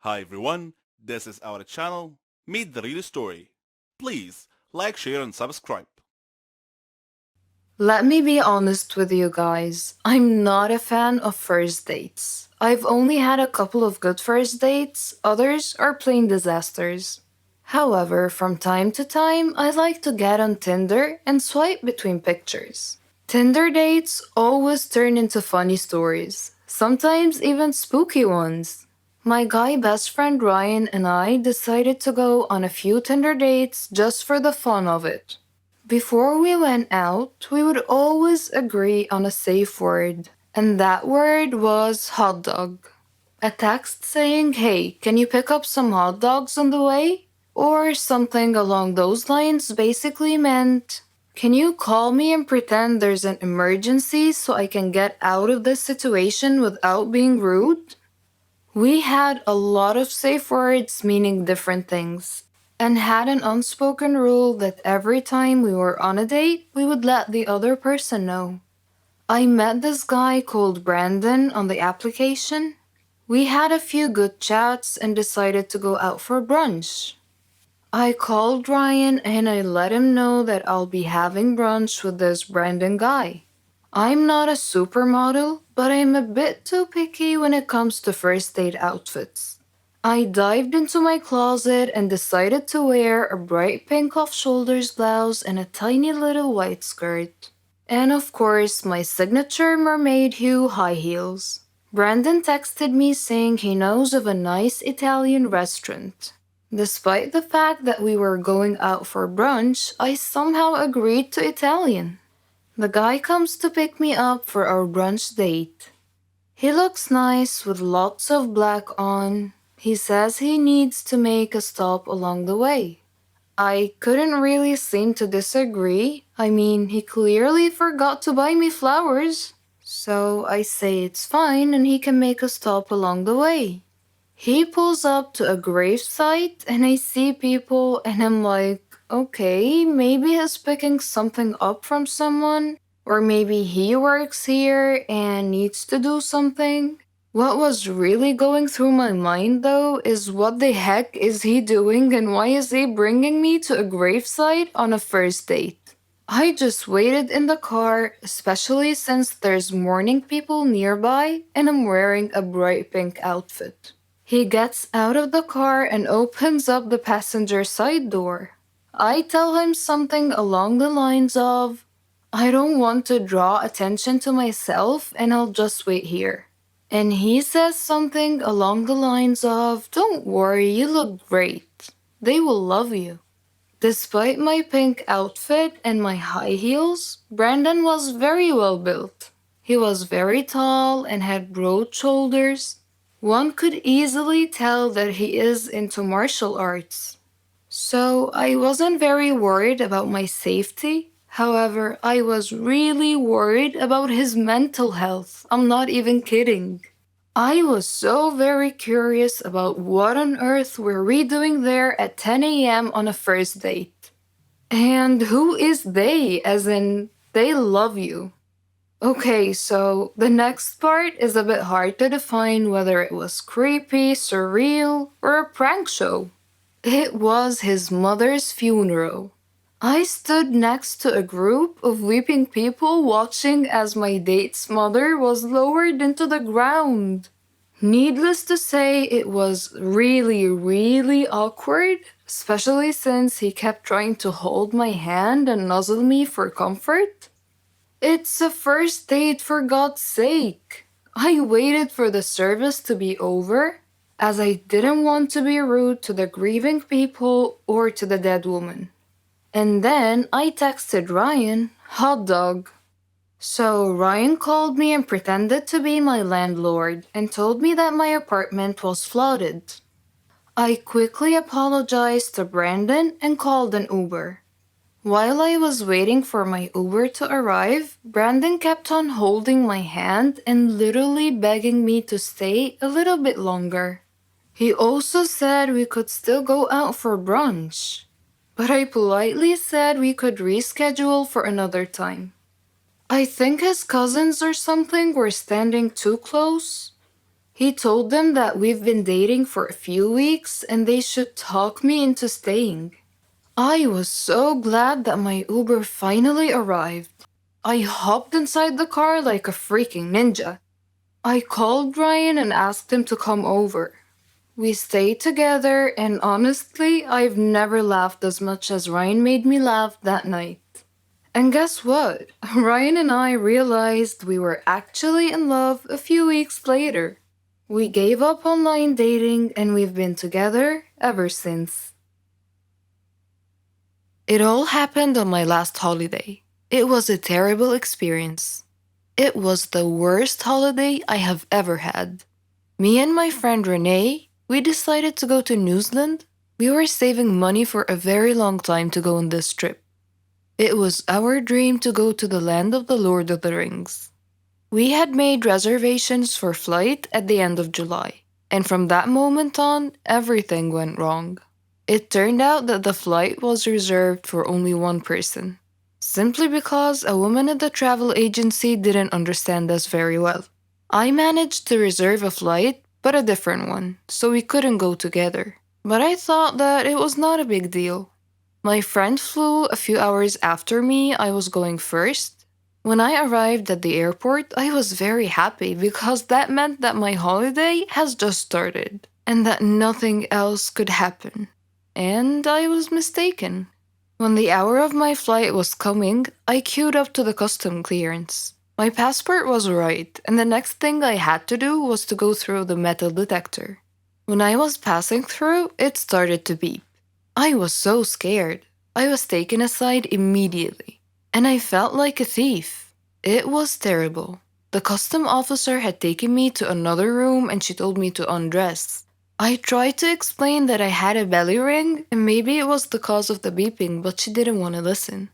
Hi everyone, this is our channel, Meet the Real Story. Please like, share and subscribe. Let me be honest with you guys. I'm not a fan of first dates. I've only had a couple of good first dates, others are plain disasters. However, from time to time, I like to get on Tinder and swipe between pictures. Tinder dates always turn into funny stories, sometimes even spooky ones. My guy best friend Ryan and I decided to go on a few Tinder dates just for the fun of it. Before we went out, we would always agree on a safe word, and that word was hot dog. A text saying, "Hey, can you pick up some hot dogs on the way?" Or something along those lines basically meant, "Can you call me and pretend there's an emergency so I can get out of this situation without being rude?" We had a lot of safe words meaning different things, and had an unspoken rule that every time we were on a date, we would let the other person know. I met this guy called Brandon on the application. We had a few good chats and decided to go out for brunch. I called Ryan and I let him know that I'll be having brunch with this Brandon guy. I'm not a supermodel, but I'm a bit too picky when it comes to first date outfits. I dived into my closet and decided to wear a bright pink off shoulders blouse and a tiny little white skirt. And of course, my signature mermaid hue high heels. Brandon texted me saying he knows of a nice Italian restaurant. Despite the fact that we were going out for brunch, I somehow agreed to Italian. The guy comes to pick me up for our brunch date. He looks nice with lots of black on. He says he needs to make a stop along the way. I couldn't really seem to disagree. I mean, he clearly forgot to buy me flowers. So I say it's fine and he can make a stop along the way. He pulls up to a grave site and I see people and I'm like, okay, maybe he's picking something up from someone, or maybe he works here and needs to do something. What was really going through my mind though is what the heck is he doing and why is he bringing me to a gravesite on a first date? I just waited in the car, especially since there's mourning people nearby and I'm wearing a bright pink outfit. He gets out of the car and opens up the passenger side door. I tell him something along the lines of, "I don't want to draw attention to myself and I'll just wait here." And he says something along the lines of, "Don't worry, you look great. They will love you." Despite my pink outfit and my high heels, Brandon was very well built. He was very tall and had broad shoulders. One could easily tell that he is into martial arts. So I wasn't very worried about my safety. However, I was really worried about his mental health. I'm not even kidding. I was so very curious about what on earth were we doing there at 10 a.m. on a first date. And who is they, as in, they love you. Okay, so the next part is a bit hard to define whether it was creepy, surreal, or a prank show. It was his mother's funeral. I stood next to a group of weeping people watching as my date's mother was lowered into the ground. Needless to say, it was really, really awkward, especially since he kept trying to hold my hand and nuzzle me for comfort. It's a first date, for God's sake. I waited for the service to be over, as I didn't want to be rude to the grieving people or to the dead woman. And then I texted Ryan, "Hot dog." So Ryan called me and pretended to be my landlord and told me that my apartment was flooded. I quickly apologized to Brandon and called an Uber. While I was waiting for my Uber to arrive, Brandon kept on holding my hand and literally begging me to stay a little bit longer. He also said we could still go out for brunch, but I politely said we could reschedule for another time. I think his cousins or something were standing too close. He told them that we've been dating for a few weeks and they should talk me into staying. I was so glad that my Uber finally arrived. I hopped inside the car like a freaking ninja. I called Ryan and asked him to come over. We stayed together, and honestly, I've never laughed as much as Ryan made me laugh that night. And guess what? Ryan and I realized we were actually in love a few weeks later. We gave up online dating and we've been together ever since. It all happened on my last holiday. It was a terrible experience. It was the worst holiday I have ever had. Me and my friend Renee, we decided to go to New Zealand. We were saving money for a very long time to go on this trip. It was our dream to go to the land of the Lord of the Rings. We had made reservations for flight at the end of July, and from that moment on, everything went wrong. It turned out that the flight was reserved for only one person, simply because a woman at the travel agency didn't understand us very well. I managed to reserve a flight, but a different one, so we couldn't go together. But I thought that it was not a big deal. My friend flew a few hours after me. I was going first. When I arrived at the airport, I was very happy because that meant that my holiday has just started and that nothing else could happen. And I was mistaken. When the hour of my flight was coming, I queued up to the custom clearance. My passport was right, and the next thing I had to do was to go through the metal detector. When I was passing through, it started to beep. I was so scared. I was taken aside immediately, and I felt like a thief. It was terrible. The custom officer had taken me to another room and she told me to undress. I tried to explain that I had a belly ring and maybe it was the cause of the beeping, but she didn't want to listen.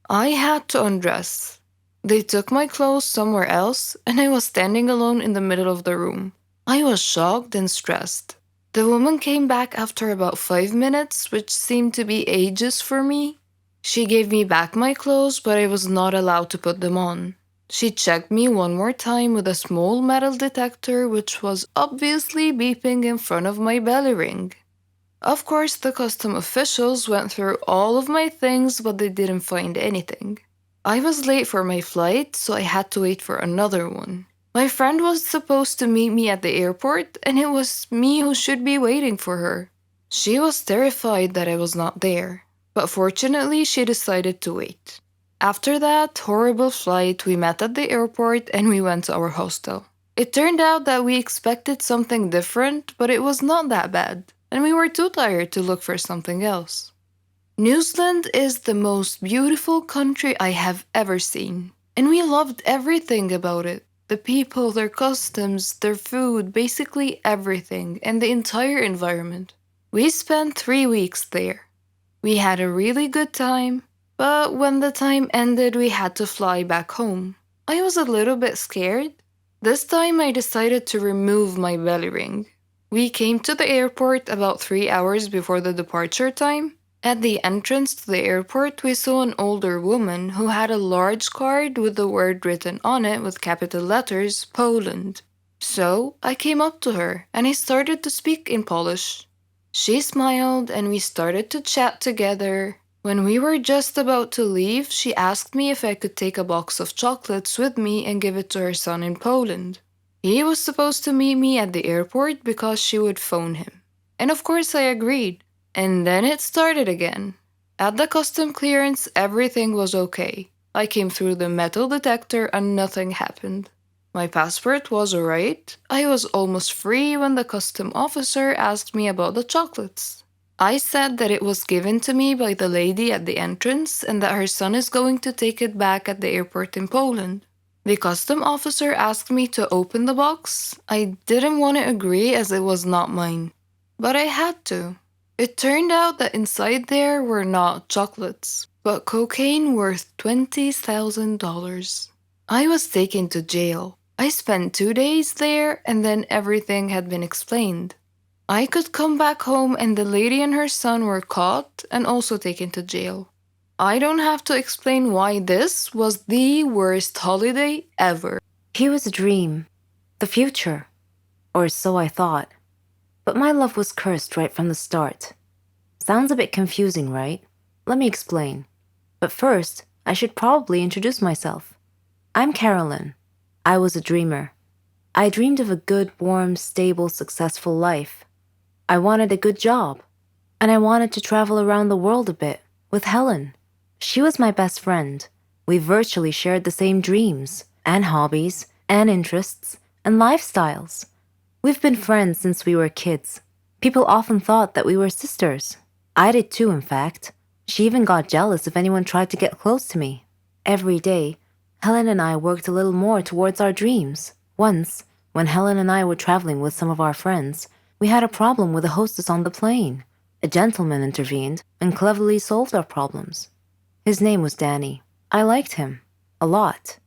I had to undress. They took my clothes somewhere else, and I was standing alone in the middle of the room. I was shocked and stressed. The woman came back after about 5 minutes, which seemed to be ages for me. She gave me back my clothes, but I was not allowed to put them on. She checked me one more time with a small metal detector, which was obviously beeping in front of my belly ring. Of course, the custom officials went through all of my things, but they didn't find anything. I was late for my flight, so I had to wait for another one. My friend was supposed to meet me at the airport, and it was me who should be waiting for her. She was terrified that I was not there, but fortunately she decided to wait. After that horrible flight, we met at the airport and we went to our hostel. It turned out that we expected something different, but it was not that bad, and we were too tired to look for something else. New Zealand is the most beautiful country I have ever seen, and we loved everything about it. The people, their customs, their food, basically everything, and the entire environment. We spent 3 weeks there. We had a really good time, but when the time ended, we had to fly back home. I was a little bit scared. This time, I decided to remove my belly ring. We came to the airport about 3 hours before the departure time. At the entrance to the airport, we saw an older woman who had a large card with the word written on it with capital letters, Poland. So I came up to her and I started to speak in Polish. She smiled and we started to chat together. When we were just about to leave, she asked me if I could take a box of chocolates with me and give it to her son in Poland. He was supposed to meet me at the airport because she would phone him. And of course I agreed. And then it started again. At the custom clearance, everything was okay. I came through the metal detector and nothing happened. My passport was alright. I was almost free when the custom officer asked me about the chocolates. I said that it was given to me by the lady at the entrance and that her son is going to take it back at the airport in Poland. The custom officer asked me to open the box. I didn't want to agree as it was not mine, but I had to. It turned out that inside there were not chocolates, but cocaine worth $20,000. I was taken to jail. I spent 2 days there and then everything had been explained. I could come back home and the lady and her son were caught and also taken to jail. I don't have to explain why this was the worst holiday ever. Here was a dream, the future. Or so I thought. But my love was cursed right from the start. Sounds a bit confusing, right? Let me explain. But first, I should probably introduce myself. I'm Carolyn. I was a dreamer. I dreamed of a good, warm, stable, successful life. I wanted a good job. And I wanted to travel around the world a bit with Helen. She was my best friend. We virtually shared the same dreams, and hobbies, and interests, and lifestyles. We've been friends since we were kids. People often thought that we were sisters. I did too, in fact. She even got jealous if anyone tried to get close to me. Every day, Helen and I worked a little more towards our dreams. Once, when Helen and I were traveling with some of our friends, we had a problem with the hostess on the plane. A gentleman intervened and cleverly solved our problems. His name was Danny. I liked him. A lot.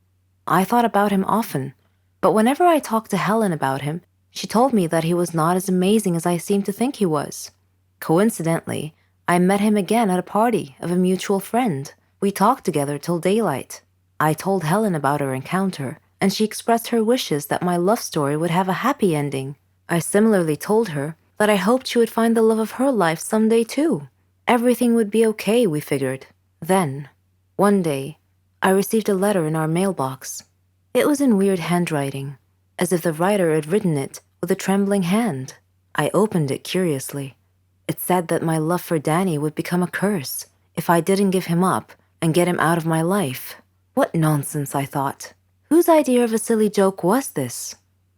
I thought about him often. But whenever I talked to Helen about him, she told me that he was not as amazing as I seemed to think he was. Coincidentally, I met him again at a party of a mutual friend. We talked together till daylight. I told Helen about our encounter, and she expressed her wishes that my love story would have a happy ending. I similarly told her that I hoped she would find the love of her life someday too. Everything would be okay, we figured. Then, one day, I received a letter in our mailbox. It was in weird handwriting, as if the writer had written it with a trembling hand. I opened it curiously. It said that my love for Danny would become a curse if I didn't give him up and get him out of my life. What nonsense, I thought. Whose idea of a silly joke was this?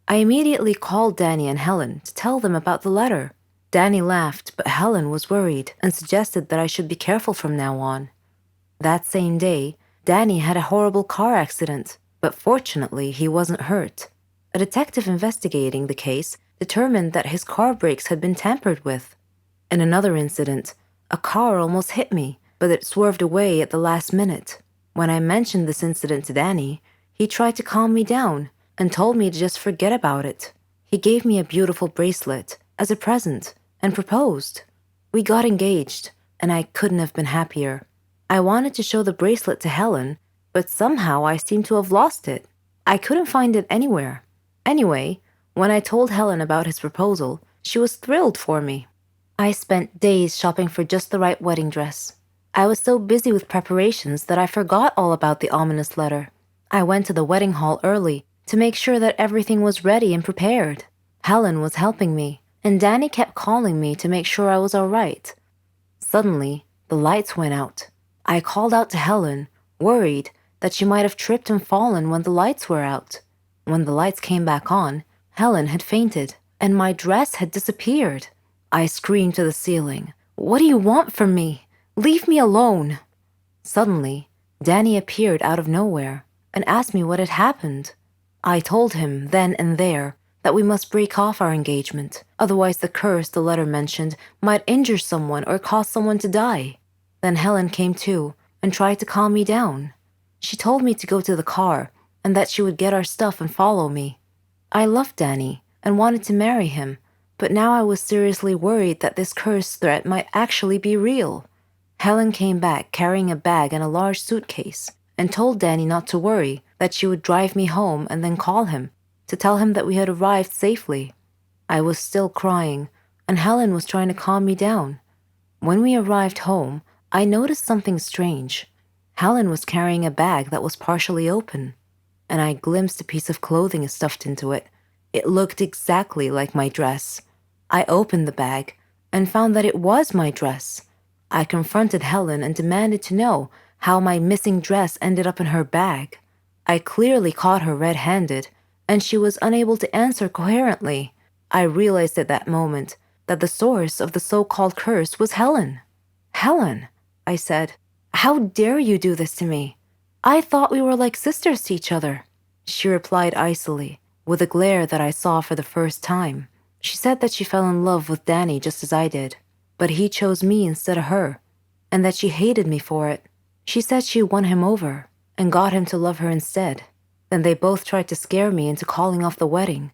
I immediately called Danny and Helen to tell them about the letter. Danny laughed, but Helen was worried and suggested that I should be careful from now on. That same day, Danny had a horrible car accident, but fortunately he wasn't hurt. A detective investigating the case determined that his car brakes had been tampered with. In another incident, a car almost hit me, but it swerved away at the last minute. When I mentioned this incident to Danny, he tried to calm me down and told me to just forget about it. He gave me a beautiful bracelet as a present and proposed. We got engaged, and I couldn't have been happier. I wanted to show the bracelet to Helen, but somehow I seemed to have lost it. I couldn't find it anywhere. Anyway, when I told Helen about his proposal, she was thrilled for me. I spent days shopping for just the right wedding dress. I was so busy with preparations that I forgot all about the ominous letter. I went to the wedding hall early to make sure that everything was ready and prepared. Helen was helping me, and Danny kept calling me to make sure I was all right. Suddenly, the lights went out. I called out to Helen, worried that she might have tripped and fallen when the lights were out. When the lights came back on, Helen had fainted, and my dress had disappeared. I screamed to the ceiling, "What do you want from me? Leave me alone!" Suddenly, Danny appeared out of nowhere and asked me what had happened. I told him then and there that we must break off our engagement, otherwise the curse the letter mentioned might injure someone or cause someone to die. Then Helen came too and tried to calm me down. She told me to go to the car and that she would get our stuff and follow me. I loved Danny and wanted to marry him, but now I was seriously worried that this curse threat might actually be real. Helen came back carrying a bag and a large suitcase and told Danny not to worry, that she would drive me home and then call him to tell him that we had arrived safely. I was still crying, and Helen was trying to calm me down. When we arrived home, I noticed something strange. Helen was carrying a bag that was partially open, and I glimpsed a piece of clothing stuffed into it. It looked exactly like my dress. I opened the bag and found that it was my dress. I confronted Helen and demanded to know how my missing dress ended up in her bag. I clearly caught her red-handed, and she was unable to answer coherently. I realized at that moment that the source of the so-called curse was Helen. "Helen," I said, "how dare you do this to me? I thought we were like sisters to each other." She replied icily, with a glare that I saw for the first time. She said that she fell in love with Danny just as I did, but he chose me instead of her, and that she hated me for it. She said she won him over and got him to love her instead. Then they both tried to scare me into calling off the wedding